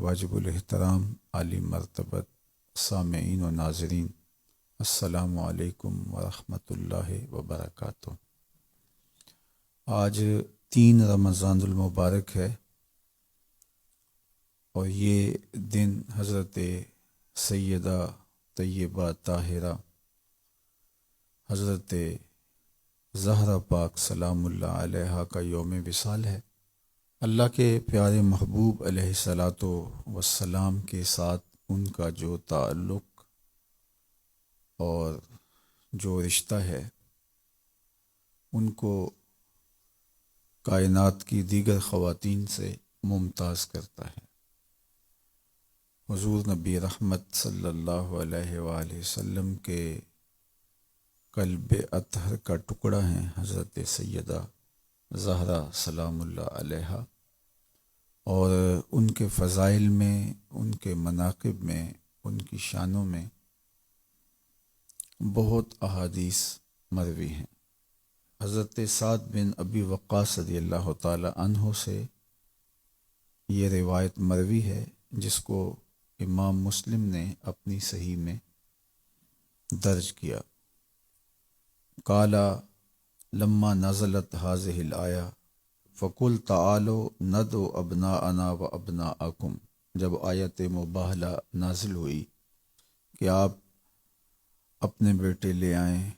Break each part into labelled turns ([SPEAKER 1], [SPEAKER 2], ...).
[SPEAKER 1] واجب الاحترام عالی مرتبت سامعین و ناظرین، السلام علیکم ورحمۃ اللہ وبرکاتہ۔ آج 3 رمضان المبارک ہے اور یہ دن حضرت سیدہ طیبہ طاہرہ حضرت زہرا پاک سلام اللہ علیہا کا یوم وصال ہے۔ اللہ کے پیارے محبوب علیہ الصلاۃ والسلام کے ساتھ ان کا جو تعلق اور جو رشتہ ہے ان کو کائنات کی دیگر خواتین سے ممتاز کرتا ہے۔ حضور نبی رحمت صلی اللہ علیہ وآلہ وسلم کے قلب اطہر کا ٹکڑا ہیں حضرت سیدہ زہرا سلام اللہ علیہا، اور ان کے فضائل میں، ان کے مناقب میں، ان کی شانوں میں بہت احادیث مروی ہیں۔ حضرت سعد بن ابی وقاص رضی اللہ تعالی عنہ سے یہ روایت مروی ہے جس کو امام مسلم نے اپنی صحیح میں درج کیا۔ قال لما نزلت هذه الآیہ فقل تعالوا ندعو ابناءنا و ابناءکم، جب آیت مباہلہ نازل ہوئی کہ آپ اپنے بیٹے لے آئیں،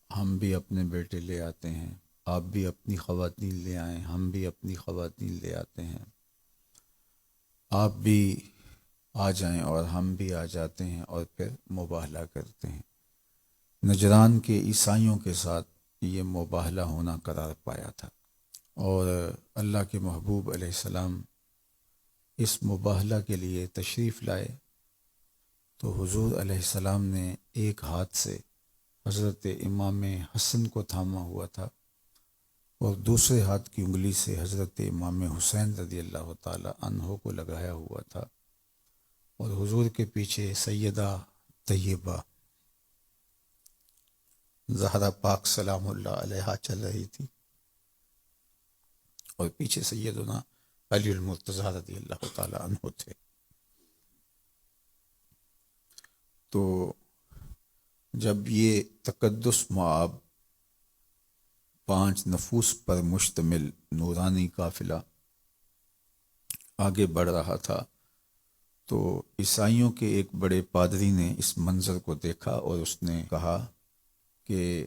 [SPEAKER 1] ہم بھی اپنے بیٹے لے آتے ہیں، آپ بھی اپنی خواتین لے آئیں، ہم بھی اپنی خواتین لے آتے ہیں، آپ بھی آ جائیں اور ہم بھی آ جاتے ہیں، اور پھر مباہلہ کرتے ہیں۔ نجران کے عیسائیوں کے ساتھ یہ مباہلہ ہونا قرار پایا تھا، اور اللہ کے محبوب علیہ السلام اس مباہلہ کے لیے تشریف لائے تو حضور علیہ السلام نے ایک ہاتھ سے حضرت امام حسن کو تھاما ہوا تھا اور دوسرے ہاتھ کی انگلی سے حضرت امام حسین رضی اللہ تعالی عنہ کو لگایا ہوا تھا، اور حضور کے پیچھے سیدہ طیبہ زہرا پاک سلام اللہ علیہا چل رہی تھی، اور پیچھے سیدنا علی المرتضیٰ رضی اللہ تعالی عنہ تھے۔ تو جب یہ تقدس مآب 5 نفوس پر مشتمل نورانی قافلہ آگے بڑھ رہا تھا تو عیسائیوں کے ایک بڑے پادری نے اس منظر کو دیکھا اور اس نے کہا کہ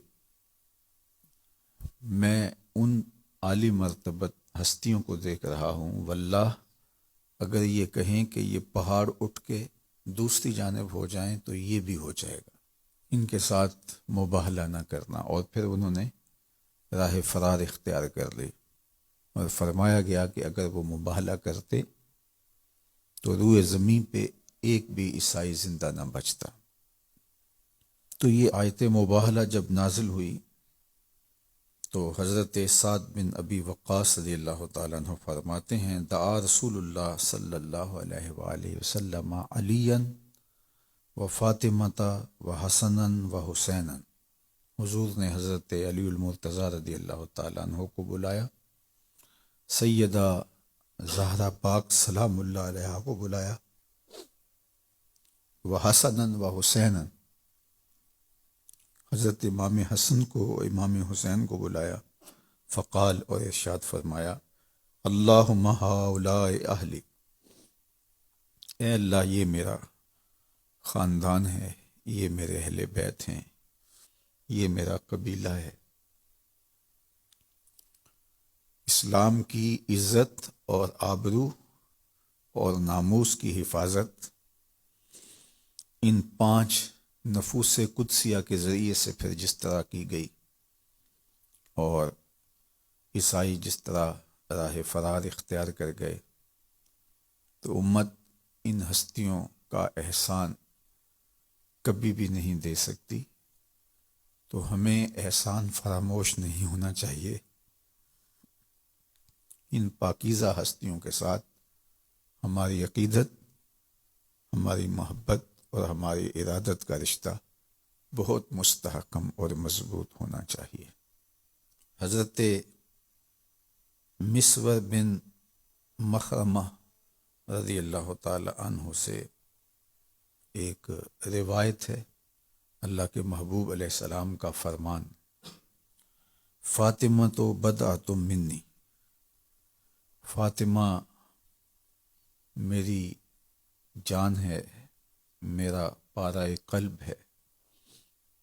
[SPEAKER 1] میں ان عالی مرتبت ہستیوں کو دیکھ رہا ہوں، واللہ اگر یہ کہیں کہ یہ پہاڑ اٹھ کے دوسری جانب ہو جائیں تو یہ بھی ہو جائے گا، ان کے ساتھ مباہلہ نہ کرنا۔ اور پھر انہوں نے راہ فرار اختیار کر لی، اور فرمایا گیا کہ اگر وہ مباہلہ کرتے تو روئے زمین پہ ایک بھی عیسائی زندہ نہ بچتا۔ تو یہ آیت مباہلہ جب نازل ہوئی تو حضرت سعد بن ابی وقاص رضی اللہ تعالیٰ عنہ فرماتے ہیں دعا رسول اللہ صلی اللہ علیہ وآلہ وسلم علیاً و فاطمۃ و حسنا و حسینا، حضور نے حضرت علی المرتضیٰ رضی اللہ تعالیٰ عنہ کو بلایا، سیدہ زہرا پاک سلام اللہ علیہ کو بلایا، و حسنا و حسینا، حضرت امام حسن کو امام حسین کو بلایا، فقال، اور ارشاد فرمایا اللہم ہؤلاء اہلی، اے اللہ یہ میرا خاندان ہے، یہ میرے اہل بیت ہیں، یہ میرا قبیلہ ہے۔ اسلام کی عزت اور آبرو اور ناموس کی حفاظت ان 5 نفوس قدسیہ کے ذریعے سے پھر جس طرح کی گئی، اور عیسائی جس طرح راہ فرار اختیار کر گئے، تو امت ان ہستیوں کا احسان کبھی بھی نہیں دے سکتی۔ تو ہمیں احسان فراموش نہیں ہونا چاہیے، ان پاکیزہ ہستیوں کے ساتھ ہماری عقیدت، ہماری محبت اور ہماری ارادت کا رشتہ بہت مستحکم اور مضبوط ہونا چاہیے۔ حضرت مسور بن مخرمہ رضی اللہ تعالی عنہ سے ایک روایت ہے، اللہ کے محبوب علیہ السلام کا فرمان، فاطمہ تو بدعۃ منی، فاطمہ میری جان ہے، میرا پارہ قلب ہے،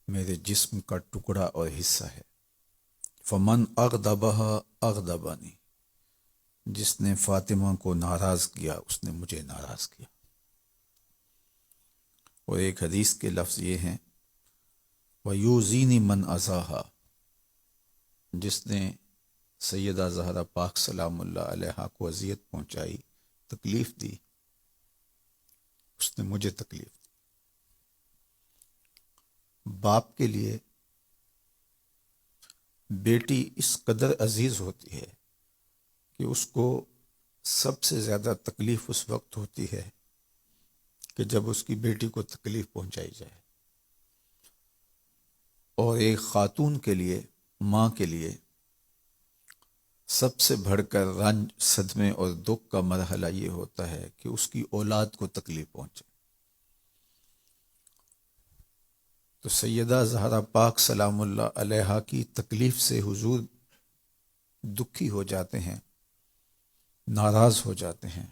[SPEAKER 1] میرے جسم کا ٹکڑا اور حصہ ہے۔ فمن اغضبہا اغضبنی، جس نے فاطمہ کو ناراض کیا اس نے مجھے ناراض کیا۔ اور ایک حدیث کے لفظ یہ ہیں، وَيُوزِينِ مَنْ أَذَاهَا، جس نے سیدہ زہرا پاک سلام اللہ علیہا کو اذیت پہنچائی، تکلیف دی، اس نے مجھے تکلیف دی۔ باپ کے لیے بیٹی اس قدر عزیز ہوتی ہے کہ اس کو سب سے زیادہ تکلیف اس وقت ہوتی ہے کہ جب اس کی بیٹی کو تکلیف پہنچائی جائے۔ اور ایک خاتون کے لیے، ماں کے لیے سب سے بڑھ کر رنج، صدمے اور دکھ کا مرحلہ یہ ہوتا ہے کہ اس کی اولاد کو تکلیف پہنچے۔ تو سیدہ زہرا پاک سلام اللہ علیہا کی تکلیف سے حضور دکھی ہو جاتے ہیں، ناراض ہو جاتے ہیں۔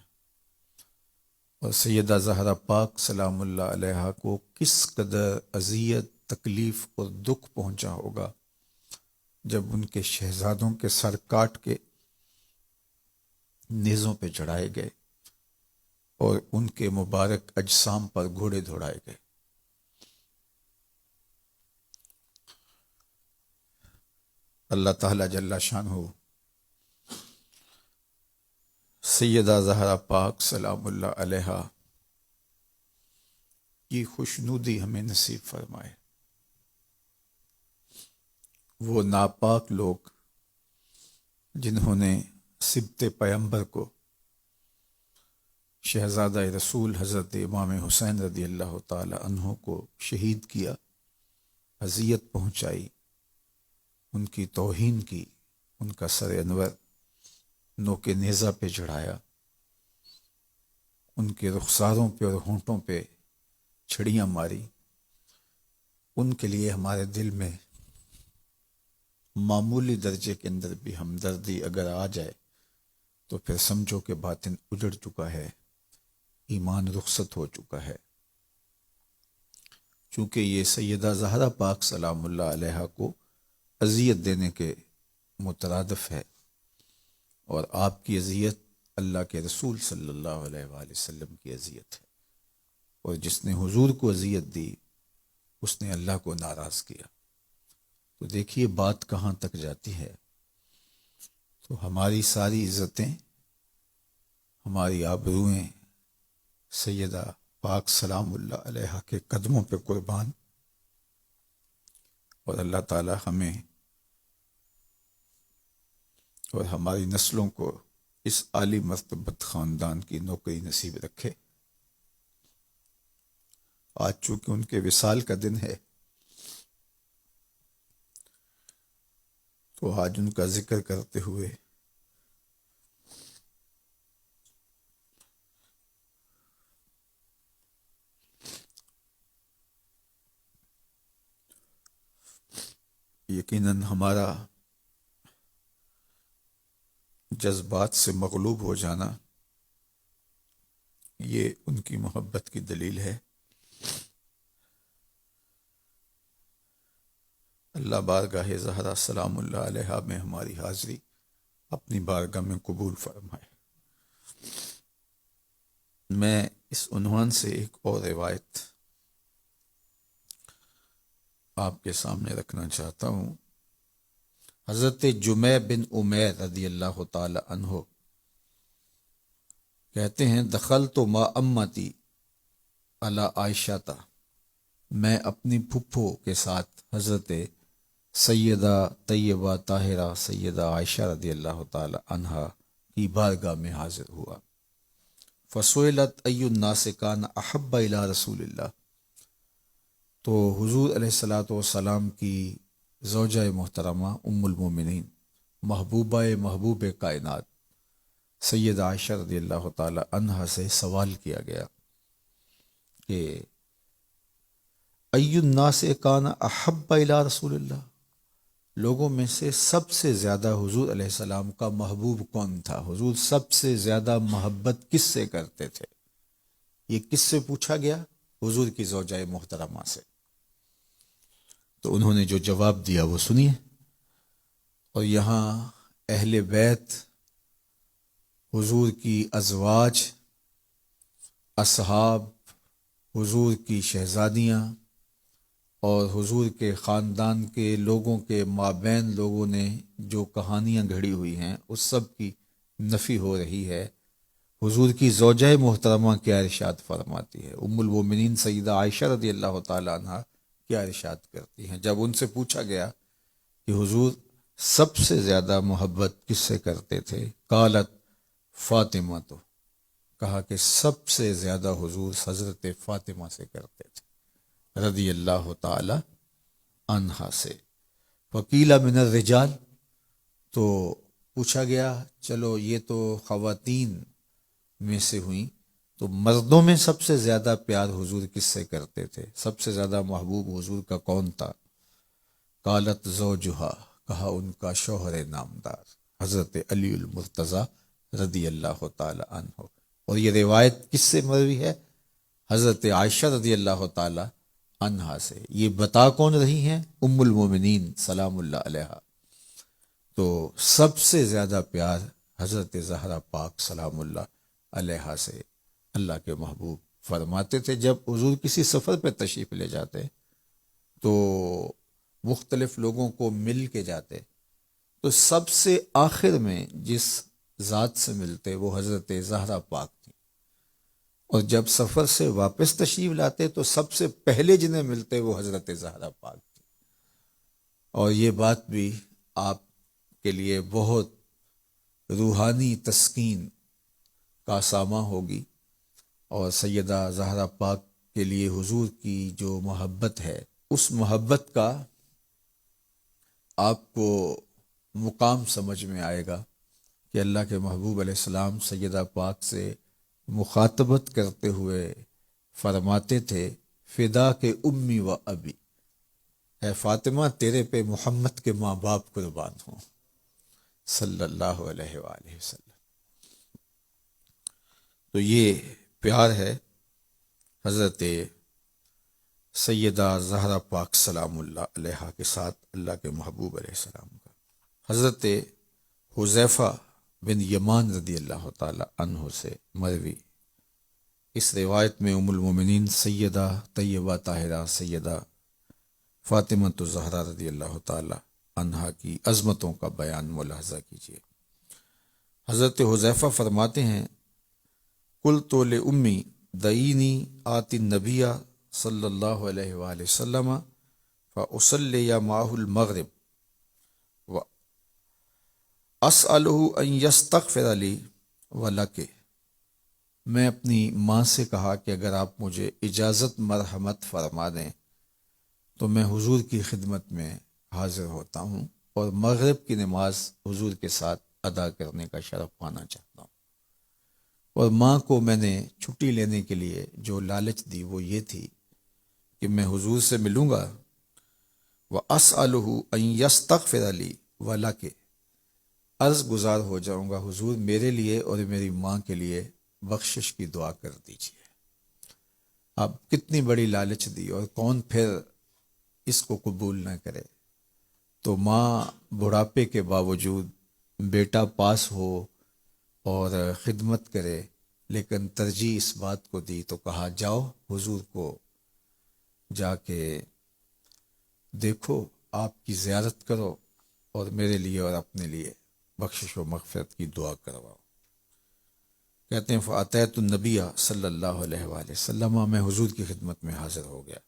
[SPEAKER 1] اور سیدہ زہرا پاک سلام اللہ علیہا کو کس قدر اذیت، تکلیف اور دکھ پہنچا ہوگا جب ان کے شہزادوں کے سر کاٹ کے نیزوں پہ چڑھائے گئے اور ان کے مبارک اجسام پر گھوڑے دوڑائے گئے۔ اللہ تعالیٰ جل شانہ سیدہ زہرا پاک سلام اللہ علیہا کی خوشنودی ہمیں نصیب فرمائے۔ وہ ناپاک لوگ جنہوں نے سبط پیمبر کو، شہزادہ رسول حضرت امام حسین رضی اللہ تعالی عنہ کو شہید کیا، اذیت پہنچائی، ان کی توہین کی، ان کا سر انور نوک نیزہ پہ چڑھایا، ان کے رخساروں پہ اور ہونٹوں پہ چھڑیاں ماری، ان کے لیے ہمارے دل میں معمولی درجے کے اندر بھی ہمدردی اگر آ جائے تو پھر سمجھو کہ باطن اجڑ چکا ہے، ایمان رخصت ہو چکا ہے۔ چونکہ یہ سیدہ زہرا پاک سلام اللہ علیہا کو اذیت دینے کے مترادف ہے، اور آپ کی اذیت اللہ کے رسول صلی اللہ علیہ وآلہ وسلم کی اذیت ہے، اور جس نے حضور کو اذیت دی اس نے اللہ کو ناراض کیا۔ تو دیکھیے بات کہاں تک جاتی ہے۔ تو ہماری ساری عزتیں، ہماری آبروئیں سیدہ پاک سلام اللہ علیہا کے قدموں پہ قربان، اور اللہ تعالی ہمیں اور ہماری نسلوں کو اس عالی مرتبت خاندان کی نوکری نصیب رکھے۔ آج چونکہ ان کے وصال کا دن ہے تو آج ان کا ذکر کرتے ہوئے یقیناً ہمارا جذبات سے مغلوب ہو جانا یہ ان کی محبت کی دلیل ہے۔ اللہ بارگاہ زہرا سلام اللہ علیہا میں ہماری حاضری اپنی بارگاہ میں قبول فرمائے۔ میں اس عنوان سے ایک اور روایت آپ کے سامنے رکھنا چاہتا ہوں۔ حضرت جمیع بن عمیر رضی اللہ تعالی عنہ کہتے ہیں، دخلت ما امتی علی عائشہ، میں اپنی پھپھو کے ساتھ حضرت سیدہ طیبہ طاہرہ سیدہ عائشہ رضی اللہ تعالی عنہا کی بارگاہ میں حاضر ہوا۔ فسئلت ای الناس کان احب الی رسول اللہ، تو حضور علیہ الصلاۃ والسلام کی زوجہ محترمہ ام المومنین، محبوبہ محبوب کائنات سید عائشہ رضی اللہ تعالی عنہا سے سوال کیا گیا کہ ای الناس کان احب الی رسول اللہ، لوگوں میں سے سب سے زیادہ حضور علیہ السلام کا محبوب کون تھا؟ حضور سب سے زیادہ محبت کس سے کرتے تھے؟ یہ کس سے پوچھا گیا؟ حضور کی زوجہ محترمہ سے۔ تو انہوں نے جو جواب دیا وہ سنیے۔ اور یہاں اہل بیت، حضور کی ازواج، اصحاب، حضور کی شہزادیاں اور حضور کے خاندان کے لوگوں کے مابین لوگوں نے جو کہانیاں گھڑی ہوئی ہیں اس سب کی نفی ہو رہی ہے۔ حضور کی زوجہ محترمہ کیا ارشاد فرماتی ہے؟ ام المومنین سیدہ عائشہ رضی اللہ تعالی عنہ کیا ارشاد کرتی ہیں جب ان سے پوچھا گیا کہ حضور سب سے زیادہ محبت کس سے کرتے تھے؟ قالت فاطمہ، تو کہا کہ سب سے زیادہ حضور حضرت فاطمہ سے کرتے تھے رضی اللہ تعالی عنہا سے۔ وقیل من الرجال، تو پوچھا گیا چلو یہ تو خواتین میں سے ہوئیں، تو مردوں میں سب سے زیادہ پیار حضور کس سے کرتے تھے؟ سب سے زیادہ محبوب حضور کا کون تھا؟ قالت زوجہا، کہا ان کا شوہر نامدار حضرت علی المرتضیٰ رضی اللہ تعالی عنہ۔ اور یہ روایت کس سے مروی ہے؟ حضرت عائشہ رضی اللہ تعالی عنہا سے۔ یہ بتا کون رہی ہیں؟ ام المومنین سلام اللہ علیہا۔ تو سب سے زیادہ پیار حضرت زہرا پاک سلام اللہ علیہا سے اللہ کے محبوب فرماتے تھے۔ جب حضور کسی سفر پہ تشریف لے جاتے تو مختلف لوگوں کو مل کے جاتے، تو سب سے آخر میں جس ذات سے ملتے وہ حضرت زہرا پاک تھی، اور جب سفر سے واپس تشریف لاتے تو سب سے پہلے جنہیں ملتے وہ حضرت زہرا پاک تھی۔ اور یہ بات بھی آپ کے لیے بہت روحانی تسکین کا ساماں ہوگی، اور سیدہ زہرا پاک کے لیے حضور کی جو محبت ہے اس محبت کا آپ کو مقام سمجھ میں آئے گا کہ اللہ کے محبوب علیہ السلام سیدہ پاک سے مخاطبت کرتے ہوئے فرماتے تھے فدا کے امی و ابی، اے فاطمہ تیرے پہ محمد کے ماں باپ قربان ہوں صلی اللہ علیہ وآلہ وسلم۔ تو یہ پیار ہے حضرت سیدہ زہرا پاک سلام اللہ علیہا کے ساتھ اللہ کے محبوب علیہ السلام کا۔ حضرت حذیفہ بن یمان رضی اللہ تعالی عنہ سے مروی اس روایت میں ام المومنین سیدہ طیبہ طاہرہ سیدہ فاطمہ الزہرا رضی اللہ تعالی عنہا کی عظمتوں کا بیان ملاحظہ کیجیے۔ حضرت حذیفہ فرماتے ہیں قلت لأمی دعینی آتی النبی صلی اللہ علیہ وآلہ وسلم فأصلی معہ المغرب واسألہ ان یستغفر لی ولک، میں اپنی ماں سے کہا کہ اگر آپ مجھے اجازت مرحمت فرما دیں تو میں حضور کی خدمت میں حاضر ہوتا ہوں اور مغرب کی نماز حضور کے ساتھ ادا کرنے کا شرف پانا چاہتا ہوں۔ اور ماں کو میں نے چھٹی لینے کے لیے جو لالچ دی وہ یہ تھی کہ میں حضور سے ملوں گا وَأَسْأَلُهُ أَن يَسْتَغْفِرَ لِي وَلَكِ، عرض گزار ہو جاؤں گا حضور میرے لیے اور میری ماں کے لیے بخشش کی دعا کر دیجیے۔ اب کتنی بڑی لالچ دی، اور کون پھر اس کو قبول نہ کرے؟ تو ماں بڑھاپے کے باوجود بیٹا پاس ہو اور خدمت کرے، لیکن ترجیح اس بات کو دی تو کہا جاؤ حضور کو جا کے دیکھو، آپ کی زیارت کرو اور میرے لیے اور اپنے لیے بخشش و مغفرت کی دعا کرواؤ۔ کہتے ہیں فاتیت النبی صلی اللہ علیہ وآلہ وسلم، میں حضور کی خدمت میں حاضر ہو گیا۔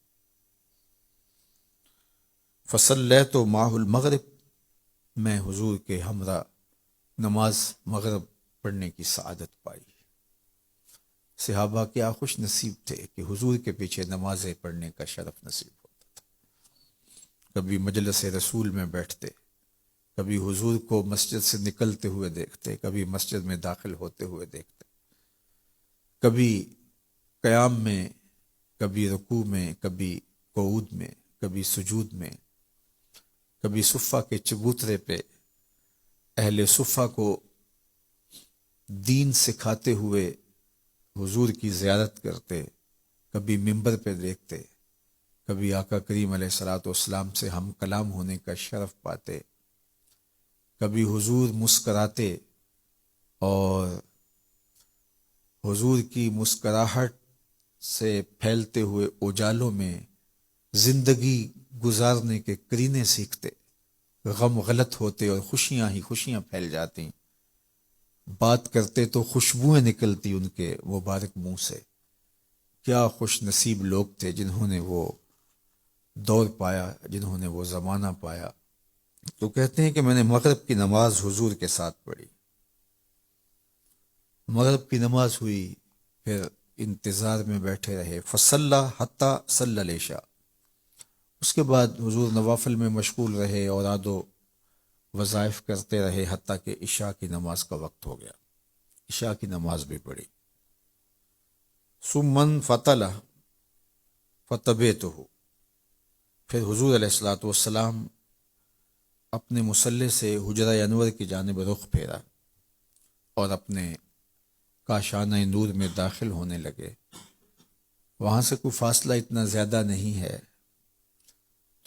[SPEAKER 1] فصلیت معہ المغرب، میں حضور کے ہمراہ نماز مغرب پڑھنے کی سعادت پائی۔ صحابہ کیا خوش نصیب تھے کہ حضور کے پیچھے نمازیں پڑھنے کا شرف نصیب ہوتا تھا۔ کبھی مجلس رسول میں بیٹھتے، کبھی حضور کو مسجد سے نکلتے ہوئے دیکھتے، کبھی مسجد میں داخل ہوتے ہوئے دیکھتے، کبھی قیام میں، کبھی رکوع میں، کبھی قعود میں، کبھی سجود میں، کبھی صفہ کے چبوترے پہ اہل صفہ کو دین سکھاتے ہوئے حضور کی زیارت کرتے، کبھی ممبر پہ دیکھتے، کبھی آقا کریم علیہ الصلوۃ والسلام سے ہم کلام ہونے کا شرف پاتے، کبھی حضور مسکراتے اور حضور کی مسکراہٹ سے پھیلتے ہوئے اجالوں میں زندگی گزارنے کے کرینے سیکھتے، غم غلط ہوتے اور خوشیاں ہی خوشیاں پھیل جاتی، بات کرتے تو خوشبوئیں نکلتی ان کے مبارک منہ سے۔ کیا خوش نصیب لوگ تھے جنہوں نے وہ دور پایا، جنہوں نے وہ زمانہ پایا۔ تو کہتے ہیں کہ میں نے مغرب کی نماز حضور کے ساتھ پڑھی، مغرب کی نماز ہوئی، پھر انتظار میں بیٹھے رہے، فصلی حتی صلی العشاء، اس کے بعد حضور نوافل میں مشغول رہے، اوراد و وظائف کرتے رہے، حتیٰ کہ عشاء کی نماز کا وقت ہو گیا، عشاء کی نماز بھی پڑھی۔ ثم فطل فتبعته، پھر حضور علیہ الصلوۃ والسلام اپنے مصلی سے حجرہ انور کی جانب رخ پھیرا اور اپنے کاشانہ نور میں داخل ہونے لگے۔ وہاں سے کوئی فاصلہ اتنا زیادہ نہیں ہے،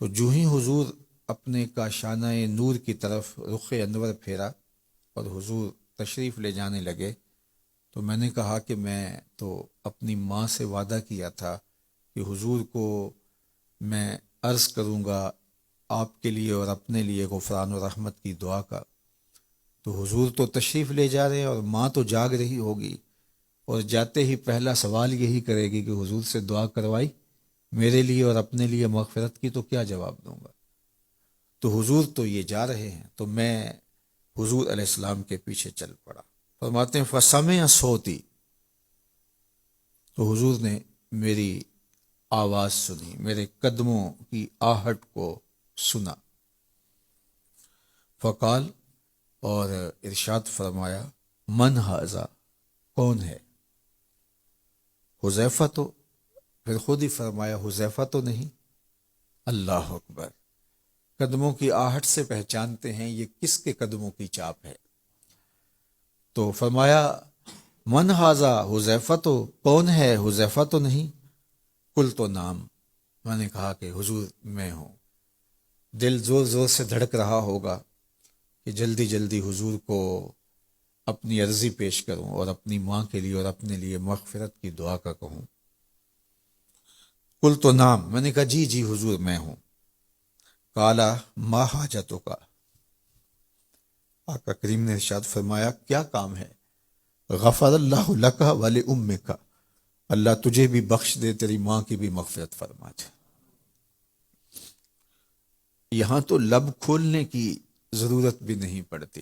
[SPEAKER 1] تو جو ہی حضور اپنے کاشانہ نور کی طرف رخ انور پھیرا اور حضور تشریف لے جانے لگے، تو میں نے کہا کہ میں تو اپنی ماں سے وعدہ کیا تھا کہ حضور کو میں عرض کروں گا آپ کے لیے اور اپنے لیے غفران و رحمت کی دعا کا، تو حضور تو تشریف لے جا رہے ہیں اور ماں تو جاگ رہی ہوگی، اور جاتے ہی پہلا سوال یہی کرے گی کہ حضور سے دعا کروائی میرے لیے اور اپنے لیے مغفرت کی، تو کیا جواب دوں گا؟ تو حضور تو یہ جا رہے ہیں، تو میں حضور علیہ السلام کے پیچھے چل پڑا۔ فرماتے ہیں فسمع صوتی، تو حضور نے میری آواز سنی، میرے قدموں کی آہٹ کو سنا۔ فقال، اور ارشاد فرمایا، من ھذا، کون ہے؟ حذیفہ، تو پھر خود ہی فرمایا حذیفہ تو نہیں۔ اللہ اکبر، قدموں کی آہٹ سے پہچانتے ہیں یہ کس کے قدموں کی چاپ ہے۔ تو فرمایا من ھذا، حذیفہ، تو کون ہے؟ حذیفہ تو نہیں۔ قلت نعم، میں نے کہا کہ حضور میں ہوں۔ دل زور زور سے دھڑک رہا ہوگا کہ جلدی جلدی حضور کو اپنی عرضی پیش کروں اور اپنی ماں کے لیے اور اپنے لیے مغفرت کی دعا کا کہوں۔ قلت نعم، میں نے کہا جی جی حضور میں ہوں۔ قالا ما حاجتک، آقا کریم نے ارشاد فرمایا کیا کام ہے؟ غفر اللہ لک ولامک، اللہ تجھے بھی بخش دے، تیری ماں کی بھی مغفرت فرما دے۔ یہاں تو لب کھولنے کی ضرورت بھی نہیں پڑتی،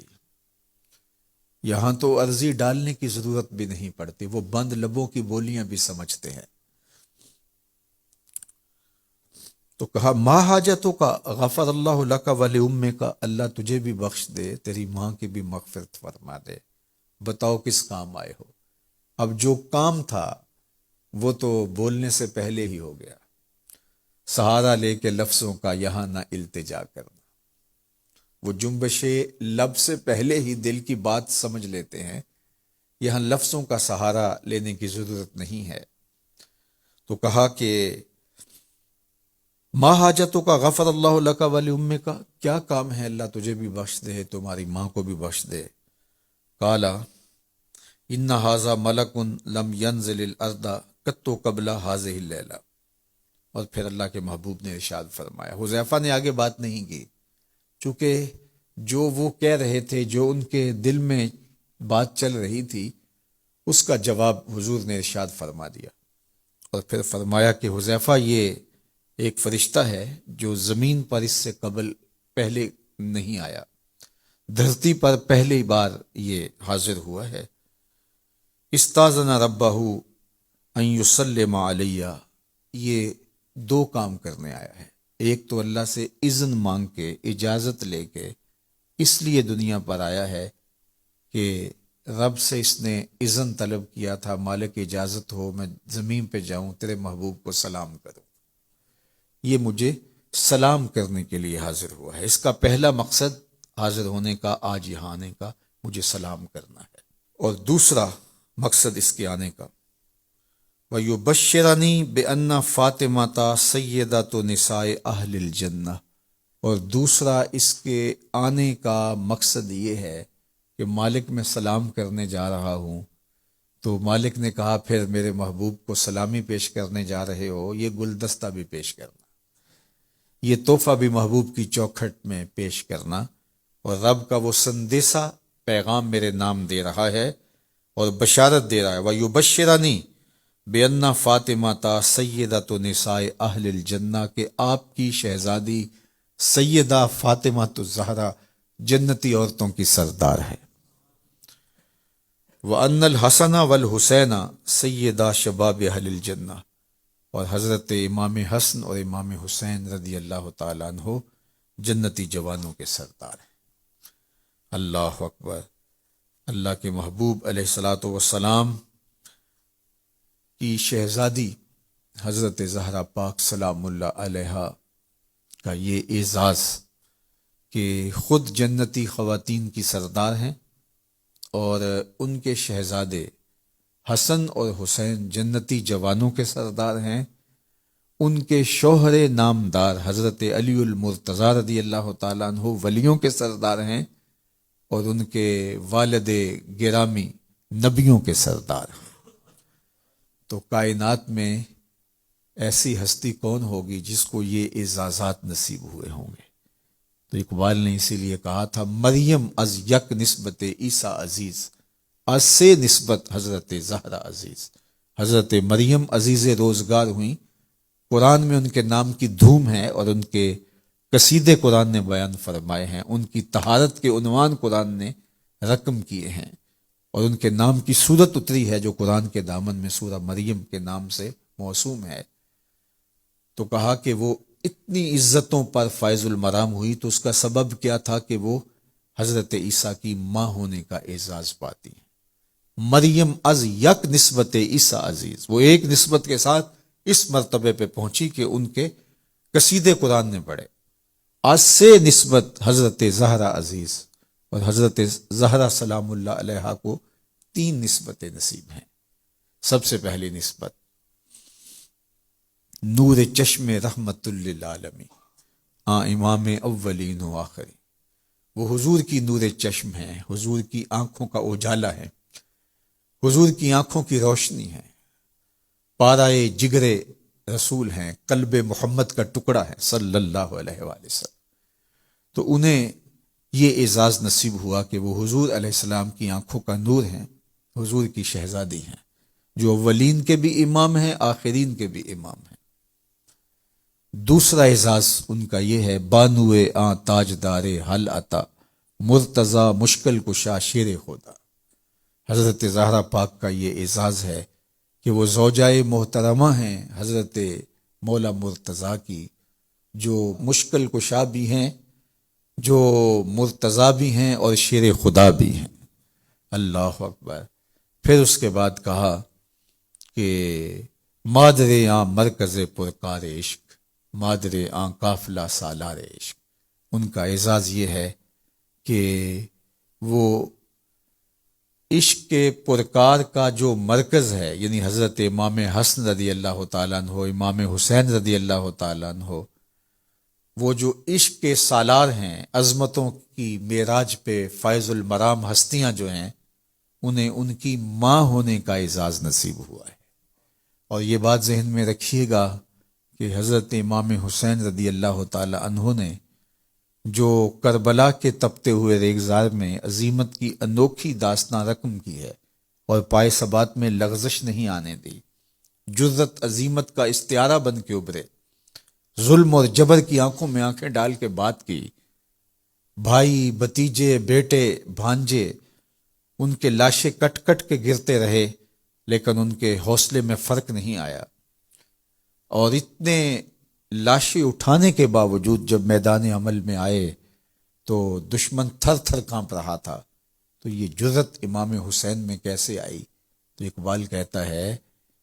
[SPEAKER 1] یہاں تو عرضی ڈالنے کی ضرورت بھی نہیں پڑتی، وہ بند لبوں کی بولیاں بھی سمجھتے ہیں۔ تو کہا ما حاجتوں کا، غفر اللہ لک ولامک، اللہ تجھے بھی بخش دے، تیری ماں کی بھی مغفرت فرما دے۔ بتاؤ کس کام آئے ہو؟ اب جو کام تھا وہ تو بولنے سے پہلے ہی ہو گیا، سہارا لے کے لفظوں کا یہاں نہ التجا کرنا۔ وہ جنبش لب سے پہلے ہی دل کی بات سمجھ لیتے ہیں، یہاں لفظوں کا سہارا لینے کی ضرورت نہیں ہے۔ تو کہا کہ ما حاجتوں کا، غفر اللہ لک ولامک، کیا کام ہے اللہ تجھے بھی بخش دے، تمہاری ماں کو بھی بخش دے۔ قالا ان ھذا ملک لم ینزل الارض قط قبل ھذہ اللیلہ، اور پھر اللہ کے محبوب نے ارشاد فرمایا، حذیفہ نے آگے بات نہیں کی، چونکہ جو وہ کہہ رہے تھے، جو ان کے دل میں بات چل رہی تھی، اس کا جواب حضور نے ارشاد فرما دیا، اور پھر فرمایا کہ حذیفہ یہ ایک فرشتہ ہے جو زمین پر اس سے قبل پہلے نہیں آیا، دھرتی پر پہلی بار یہ حاضر ہوا ہے۔ استاذن ربہ ان یسلم علیہ، یہ دو کام کرنے آیا ہے، ایک تو اللہ سے اذن مانگ کے، اجازت لے کے اس لیے دنیا پر آیا ہے کہ رب سے اس نے اذن طلب کیا تھا، مالک اجازت ہو میں زمین پہ جاؤں تیرے محبوب کو سلام کروں۔ یہ مجھے سلام کرنے کے لیے حاضر ہوا ہے۔ اس کا پہلا مقصد حاضر ہونے کا، آج یہاں آنے کا، مجھے سلام کرنا ہے۔ اور دوسرا مقصد اس کے آنے کا، وَيُبَشِّرَنِي بِأَنَّ فَاطِمَةَ سَيِّدَةُ نِسَاءِ أَهْلِ الْجَنَّةِ، اور دوسرا اس کے آنے کا مقصد یہ ہے کہ مالک میں سلام کرنے جا رہا ہوں، تو مالک نے کہا پھر میرے محبوب کو سلامی پیش کرنے جا رہے ہو، یہ گلدستہ بھی پیش کرنا، یہ تحفہ بھی محبوب کی چوکھٹ میں پیش کرنا، اور رب کا وہ سندیسہ پیغام میرے نام دے رہا ہے اور بشارت دے رہا ہے، وَيُبَشِّرَنِي بِأَنَّ فَاطِمَةَ سَيِّدَةُ نِسَاءِ أَهْلِ الْجَنَّةِ، کہ آپ کی شہزادی سیدہ فاطمہ الزہرا جنتی عورتوں کی سردار ہے۔ وَأَنَّ الْحَسَنَ وَالْحُسَيْنَ سَيِّدَا شَبَابِ أَهْلِ الْجَنَّةِ، اور حضرت امام حسن اور امام حسین رضی اللہ تعالیٰ عنہ جنتی جوانوں کے سردار ہیں۔ اللہ اکبر! اللہ کے محبوب علیہ الصلاۃ والسلام کی شہزادی حضرت زہرا پاک سلام اللہ علیہا کا یہ اعزاز کہ خود جنتی خواتین کی سردار ہیں، اور ان کے شہزادے حسن اور حسین جنتی جوانوں کے سردار ہیں، ان کے شوہر نامدار حضرت علی المرتضیٰ رضی اللہ تعالیٰ عنہ ولیوں کے سردار ہیں، اور ان کے والد گرامی نبیوں کے سردار ہیں۔ تو کائنات میں ایسی ہستی کون ہوگی جس کو یہ اعزازات نصیب ہوئے ہوں گے؟ تو اقبال نے اسی لیے کہا تھا، مریم از یک نسبت عیسیٰ عزیز، از سے نسبت حضرت زہرا عزیز۔ حضرت مریم عزیز روزگار ہوئیں، قرآن میں ان کے نام کی دھوم ہے، اور ان کے قصیدے قرآن نے بیان فرمائے ہیں، ان کی طہارت کے عنوان قرآن نے رقم کیے ہیں، اور ان کے نام کی صورت اتری ہے جو قرآن کے دامن میں سورہ مریم کے نام سے موسوم ہے۔ تو کہا کہ وہ اتنی عزتوں پر فائز المرام ہوئی، تو اس کا سبب کیا تھا کہ وہ حضرت عیسیٰ کی ماں ہونے کا اعزاز پاتی ہیں۔ مریم از یک نسبت عیسیٰ عزیز، وہ ایک نسبت کے ساتھ اس مرتبے پہ پہنچی کہ ان کے قصیدے قرآن نے پڑھے، از سے نسبت حضرت زہرا عزیز، اور حضرت زہرا سلام اللہ علیہا کو 3 نسبتیں نصیب ہیں۔ سب سے پہلی نسبت نور چشم رحمت للعالمین، امام اولین و آخری، وہ حضور کی نور چشم ہے، حضور کی آنکھوں کا اجالا ہے، حضور کی آنکھوں کی روشنی ہے، پارائے جگر رسول ہیں، قلب محمد کا ٹکڑا ہے صلی اللہ علیہ وآلہ وسلم۔ تو انہیں یہ اعزاز نصیب ہوا کہ وہ حضور علیہ السلام کی آنکھوں کا نور ہیں، حضور کی شہزادی ہیں، جو اولین کے بھی امام ہیں، آخرین کے بھی امام ہیں۔ دوسرا اعزاز ان کا یہ ہے، بانوے آں تاجدار حل عطا، مرتضی مشکل کشا شیر خدا۔ حضرت زہرا پاک کا یہ اعزاز ہے کہ وہ زوجائے محترمہ ہیں حضرت مولا مرتضیٰ کی، جو مشکل کشا بھی ہیں، جو مرتضیٰ بھی ہیں، اور شیر خدا بھی ہیں۔ اللہ اکبر! پھر اس کے بعد کہا کہ مادر آں مرکز پرکار عشق، مادر آں قافلہ سالار عشق۔ ان کا اعزاز یہ ہے کہ وہ عشق کے پرکار کا جو مرکز ہے، یعنی حضرت امام حسن رضی اللہ تعالیٰ عنہ، امام حسین رضی اللہ تعالیٰ عنہ، وہ جو عشق کے سالار ہیں، عظمتوں کی معراج پہ فائز المرام ہستیاں جو ہیں، انہیں ان کی ماں ہونے کا اعزاز نصیب ہوا ہے۔ اور یہ بات ذہن میں رکھیے گا کہ حضرت امام حسین رضی اللہ تعالی عنہ نے جو کربلا کے تپتے ہوئے ریگزار میں عظیمت کی انوکھی داستان رقم کی ہے، اور پائے ثبات میں لغزش نہیں آنے دی، جرت عظیمت کا استعارہ بن کے ابھرے، ظلم اور جبر کی آنکھوں میں آنکھیں ڈال کے بات کی، بھائی بھتیجے بیٹے بھانجے ان کے لاشیں کٹ کٹ کے گرتے رہے، لیکن ان کے حوصلے میں فرق نہیں آیا، اور اتنے لاشیں اٹھانے کے باوجود جب میدان عمل میں آئے تو دشمن تھر تھر کانپ رہا تھا، تو یہ جرت امام حسین میں کیسے آئی؟ تو اقبال کہتا ہے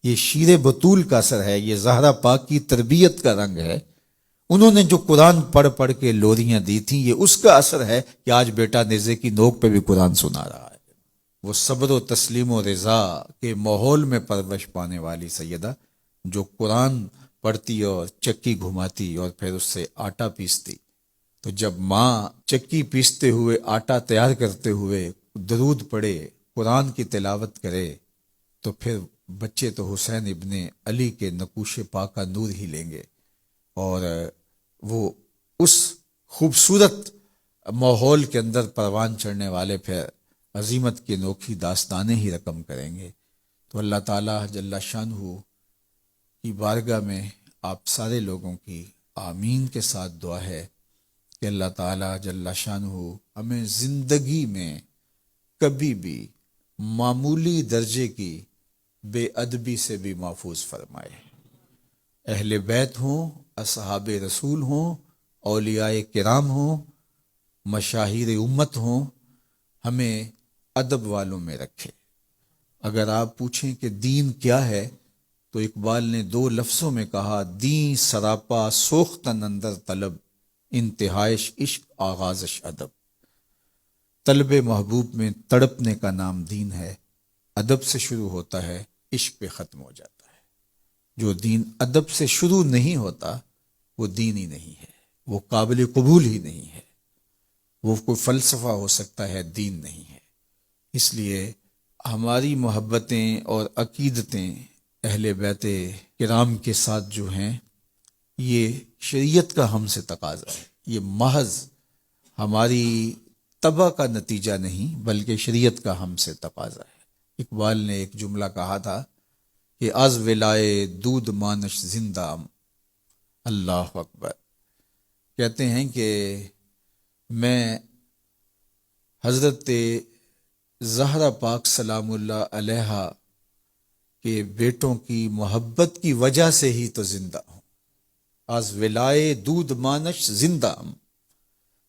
[SPEAKER 1] یہ شیر بطول کا اثر ہے، یہ زہرا پاک کی تربیت کا رنگ ہے، انہوں نے جو قرآن پڑھ پڑھ کے لوریاں دی تھیں یہ اس کا اثر ہے کہ آج بیٹا نیزے کی نوک پہ بھی قرآن سنا رہا ہے۔ وہ صبر و تسلیم و رضا کے ماحول میں پرورش پانے والی سیدہ، جو قرآن پڑھتی اور چکی گھماتی اور پھر اس سے آٹا پیستی، تو جب ماں چکی پیستے ہوئے آٹا تیار کرتے ہوئے درود پڑھے، قرآن کی تلاوت کرے، تو پھر بچے تو حسین ابن علی کے نقوش پاک کا نور ہی لیں گے، اور وہ اس خوبصورت ماحول کے اندر پروان چڑھنے والے پھر عظیمت کی انوکھی داستانیں ہی رقم کریں گے۔ تو اللہ تعالیٰ جل شانہ کی بارگاہ میں آپ سارے لوگوں کی آمین کے ساتھ دعا ہے کہ اللہ تعالیٰ جل شانہ ہمیں زندگی میں کبھی بھی معمولی درجے کی بے ادبی سے بھی محفوظ فرمائے۔ اہل بیت ہوں، اصحاب رسول ہوں، اولیاء کرام ہوں، مشاہیر امت ہوں، ہمیں ادب والوں میں رکھے۔ اگر آپ پوچھیں کہ دین کیا ہے تو اقبال نے 2 لفظوں میں کہا، دین سراپا سوختن اندر طلب، انتہائش عشق آغازش ادب۔ طلب محبوب میں تڑپنے کا نام دین ہے، ادب سے شروع ہوتا ہے، عشق پہ ختم ہو جاتا ہے۔ جو دین ادب سے شروع نہیں ہوتا وہ دین ہی نہیں ہے، وہ قابل قبول ہی نہیں ہے، وہ کوئی فلسفہ ہو سکتا ہے، دین نہیں ہے۔ اس لیے ہماری محبتیں اور عقیدتیں اہل بیت کرام کے ساتھ جو ہیں، یہ شریعت کا ہم سے تقاضا ہے، یہ محض ہماری طبع کا نتیجہ نہیں بلکہ شریعت کا ہم سے تقاضا ہے۔ اقبال نے ایک جملہ کہا تھا کہ از ولائے دودھ مانش زندہ، اللہ اکبر، کہتے ہیں کہ میں حضرت زہرا پاک سلام اللہ علیہا کے بیٹوں کی محبت کی وجہ سے ہی تو زندہ ہوں۔ از ولائے دودھ مانش زندہ،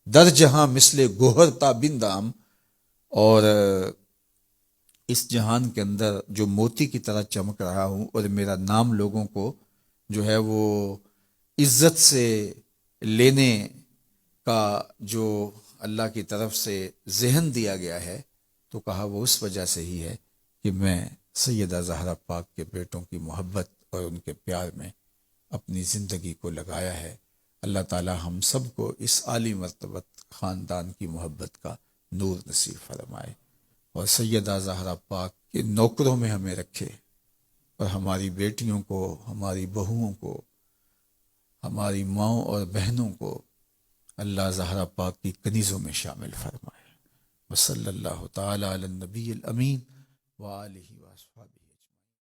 [SPEAKER 1] در جہاں مثل گوہر تابندام، اور اس جہان کے اندر جو موتی کی طرح چمک رہا ہوں، اور میرا نام لوگوں کو جو ہے وہ عزت سے لینے کا جو اللہ کی طرف سے ذہن دیا گیا ہے، تو کہا وہ اس وجہ سے ہی ہے کہ میں سیدہ زہرا پاک کے بیٹوں کی محبت اور ان کے پیار میں اپنی زندگی کو لگایا ہے۔ اللہ تعالی ہم سب کو اس عالی مرتبت خاندان کی محبت کا نور نصیب فرمائے، اور سیدہ زہرا پاک کے نوکروں میں ہمیں رکھے، اور ہماری بیٹیوں کو، ہماری بہوؤں کو، ہماری ماؤں اور بہنوں کو اللہ زہرا پاک کی کنیزوں میں شامل فرمائے۔ وصلی اللہ تعالی علی النبی الامین وآلہ وصحبہ۔